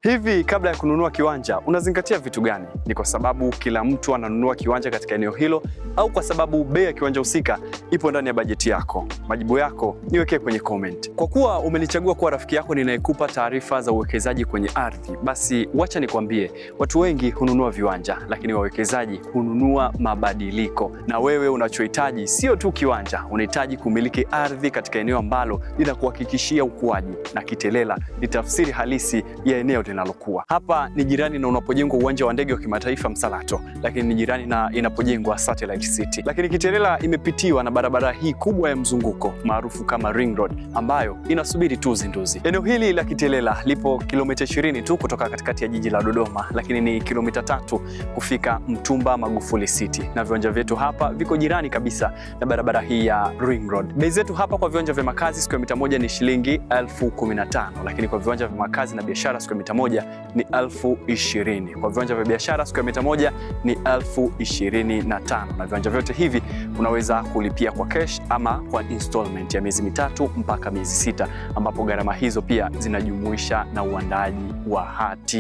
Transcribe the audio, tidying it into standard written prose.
Hivi kabla ya kununua kiwanja unazingatia vitu gani? Ni kwa sababu kila mtu ananunua kiwanja katika eneo hilo, au kwa sababu bei ya kiwanja husika ipo ndani ya bajeti yako? Majibu yako niwekee kwenye comment. Kwa kuwa umenichagua kuwa rafiki yako ninayekupa taarifa za uwekezaji kwenye ardhi, basi wacha nikwambie, watu wengi hununua viwanja, lakini wawekezaji hununua mabadiliko. Na wewe unachohitaji sio tu kiwanja, unahitaji kumiliki ardhi katika eneo ambalo linakuhakikishia ukuaji, na Kitelela ni tafsiri halisi ya eneo linalokuwa. Hapa ni jirani na unapojengwa uwanja wa ndege wa kimataifa Msalato, lakini ni jirani na inapojengwa Satellite City. Lakini Kitelela imepitiwa na barabara hii kubwa ya mzunguko maarufu kama Ring Road, ambayo inasubiri tu uzinduzi. Eneo hili la Kitelela lipo kilomita 20 tu kutoka katikati ya jiji la Dodoma, lakini ni kilomita 3 kufika Mtumba Magufuli City, na viwanja vyetu hapa viko jirani kabisa na barabara hii ya Ring Road. Bei zetu hapa kwa viwanja vya makazi square mita moja ni shilingi 15,000, lakini kwa viwanja vya makazi na biashara square mita moja ni 20,000. Kwa viwanja vya biashara square mita moja ni 25,000, na viwanja vyote hivi unaweza kulipia kwa cash ama kwa installment ya miezi 3 mpaka miezi 6, ambapo gharama hizo pia zinajumuisha na uandaaji wa hati.